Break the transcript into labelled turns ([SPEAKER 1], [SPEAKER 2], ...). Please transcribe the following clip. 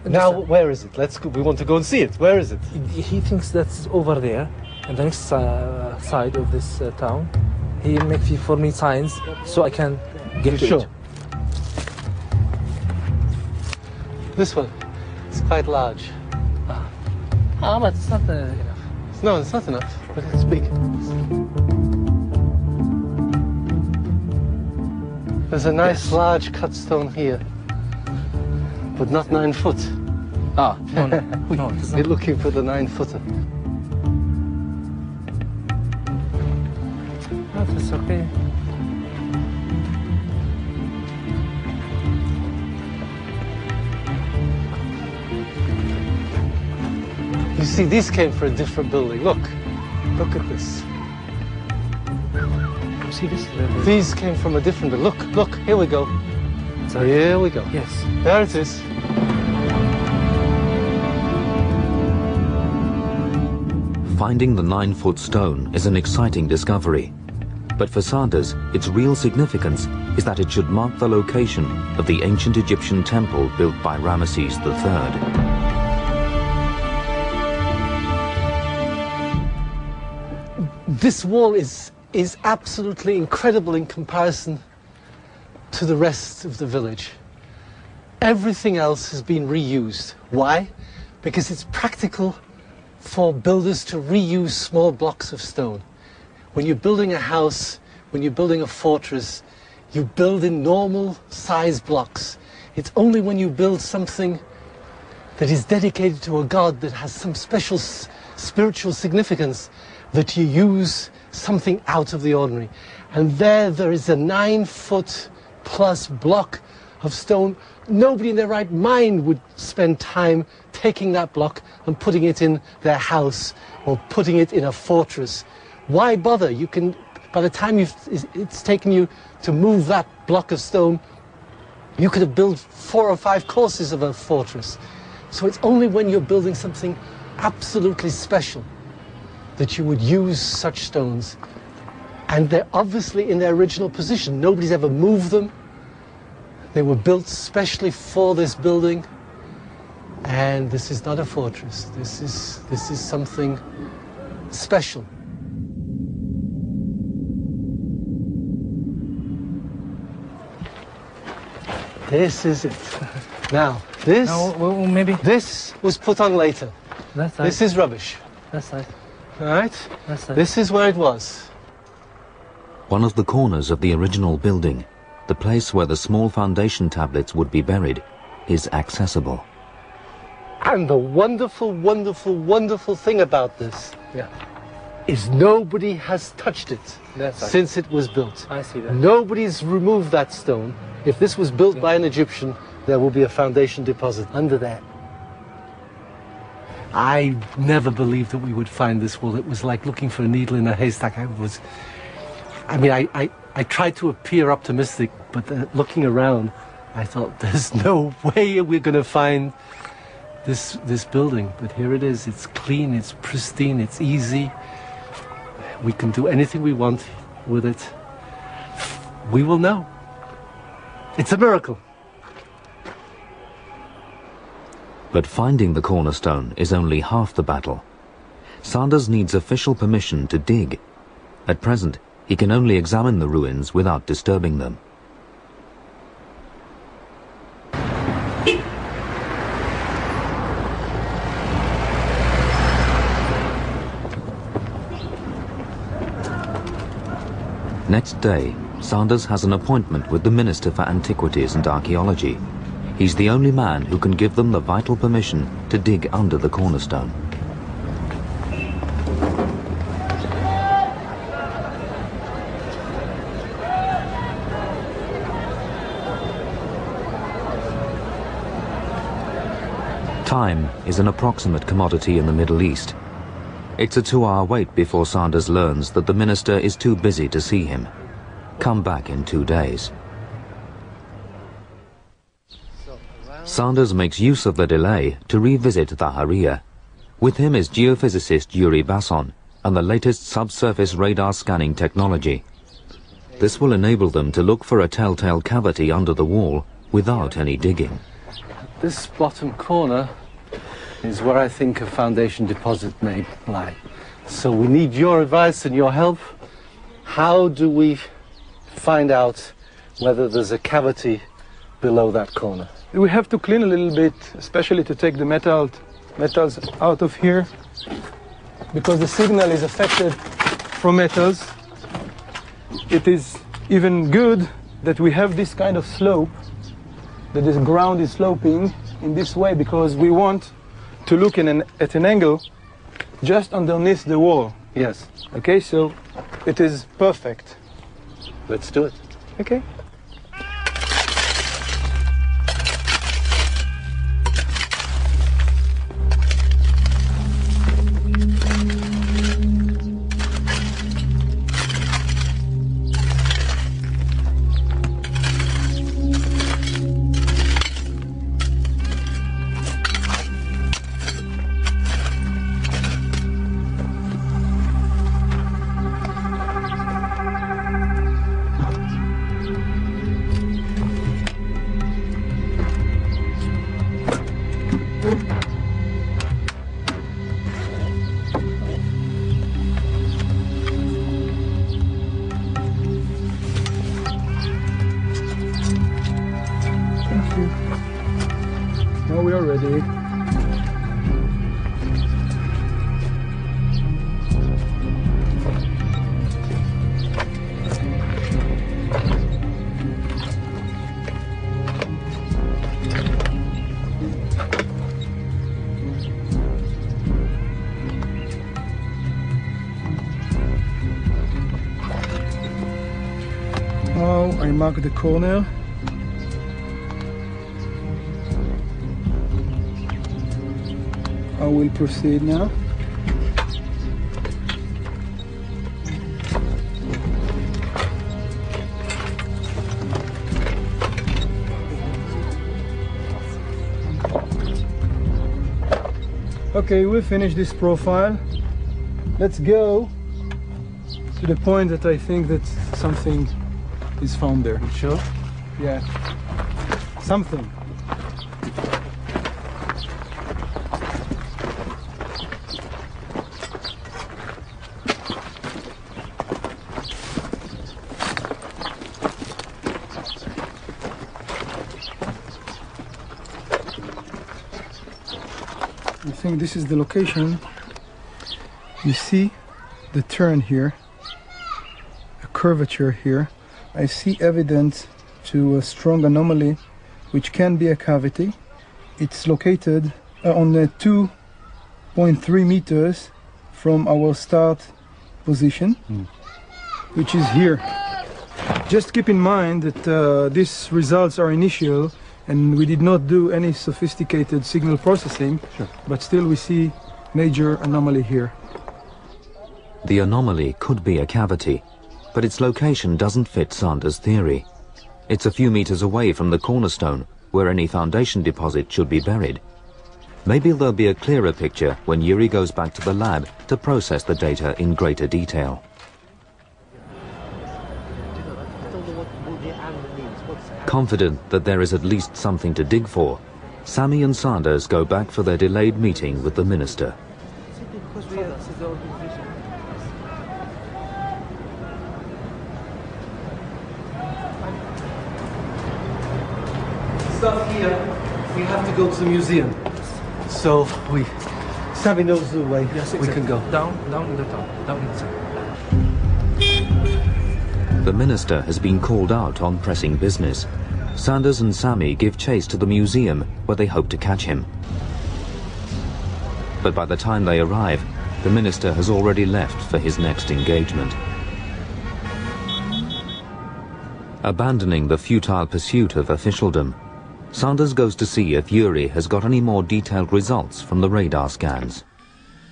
[SPEAKER 1] Now, where is it? Let's go. We want to go and see it. Where is it?
[SPEAKER 2] He thinks that's over there, on the next side of this town. He makes for me signs so I can get to it.
[SPEAKER 1] This one. It's quite large.
[SPEAKER 2] But it's not enough.
[SPEAKER 1] No, it's not enough, but it's big. There's a nice large cut stone here, but not 9 foot.
[SPEAKER 2] No, no.
[SPEAKER 1] We're looking for the 9-footer.
[SPEAKER 2] That's okay.
[SPEAKER 1] You see, these came for a different building. Look at this.
[SPEAKER 2] See this?
[SPEAKER 1] These came from a different building. Look, here we go. Here we go.
[SPEAKER 2] Yes.
[SPEAKER 1] There it is.
[SPEAKER 3] Finding the 9-foot stone is an exciting discovery. But for Sanders, its real significance is that it should mark the location of the ancient Egyptian temple built by Ramesses III.
[SPEAKER 1] This wall is absolutely incredible in comparison to the rest of the village. Everything else has been reused. Why? Because it's practical for builders to reuse small blocks of stone. When you're building a house, when you're building a fortress, you build in normal size blocks. It's only when you build something that is dedicated to a god that has some special spiritual significance that you use something out of the ordinary. And there is a 9-foot plus block of stone. Nobody in their right mind would spend time taking that block and putting it in their house or putting it in a fortress. Why bother? You can, by the time it's taken you to move that block of stone, you could have built 4 or 5 courses of a fortress. So it's only when you're building something absolutely special that you would use such stones. And they're obviously in their original position. Nobody's ever moved them. They were built specially for this building. And this is not a fortress. This is something special. This is it. Now, this,
[SPEAKER 2] well, maybe
[SPEAKER 1] this was put on later.
[SPEAKER 2] That's right.
[SPEAKER 1] This is rubbish.
[SPEAKER 2] That's right.
[SPEAKER 1] All right?
[SPEAKER 2] That's right.
[SPEAKER 1] This is where it was.
[SPEAKER 3] One of the corners of the original building, the place where the small foundation tablets would be buried, is accessible.
[SPEAKER 1] And the wonderful, wonderful, wonderful thing about this is nobody has touched it since it was built.
[SPEAKER 2] I see that.
[SPEAKER 1] Nobody's removed that stone. If this was built by an Egyptian, there will be a foundation deposit under there. I never believed that we would find this wall. It was like looking for a needle in a haystack. I tried to appear optimistic, but looking around, I thought, there's no way we're going to find this building. But here it is. It's clean, it's pristine, it's easy. We can do anything we want with it. We will know. It's a miracle.
[SPEAKER 3] But finding the cornerstone is only half the battle. Sanders needs official permission to dig. At present, he can only examine the ruins without disturbing them. Next day, Sanders has an appointment with the Minister for Antiquities and Archaeology. He's the only man who can give them the vital permission to dig under the cornerstone. Time is an approximate commodity in the Middle East. It's a 2-hour wait before Sanders learns that the minister is too busy to see him. Come back in 2 days. Sanders makes use of the delay to revisit the Haria. With him is geophysicist Yuri Basson and the latest subsurface radar scanning technology. This will enable them to look for a telltale cavity under the wall without any digging.
[SPEAKER 1] This bottom corner is where I think a foundation deposit may lie. So we need your advice and your help. How do we find out whether there's a cavity below that corner?
[SPEAKER 4] We have to clean a little bit, especially to take the metals out of here, because the signal is affected from metals. It is even good that we have this kind of slope, that the ground is sloping in this way, because we want to look at an angle just underneath the wall.
[SPEAKER 1] Yes.
[SPEAKER 4] Okay, so it is perfect.
[SPEAKER 1] Let's do it.
[SPEAKER 4] Okay. Now we are ready. Now I mark the corner. I will proceed now. Okay, we finished this profile. Let's go to the point that I think that something is found there.
[SPEAKER 1] You sure?
[SPEAKER 4] Yeah, something. I think this is the location. You see the turn here, a curvature here. I see evidence to a strong anomaly, which can be a cavity. It's located on 2.3 meters from our start position, which is here. Just keep in mind that these results are initial, and we did not do any sophisticated signal processing, but still we see major anomaly here.
[SPEAKER 3] The anomaly could be a cavity, but its location doesn't fit Sanders' theory. It's a few meters away from the cornerstone, where any foundation deposit should be buried. Maybe there'll be a clearer picture when Yuri goes back to the lab to process the data in greater detail. Confident that there is at least something to dig for, Sammy and Sanders go back for their delayed meeting with the minister.
[SPEAKER 1] Stuff here, we have to go to the museum. So Sammy knows the way.
[SPEAKER 2] Yes,
[SPEAKER 1] we can go.
[SPEAKER 2] Down in the town, down inside.
[SPEAKER 3] The minister has been called out on pressing business. Sanders and Sammy give chase to the museum, where they hope to catch him. But by the time they arrive, the minister has already left for his next engagement. Abandoning the futile pursuit of officialdom, Sanders goes to see if Yuri has got any more detailed results from the radar scans.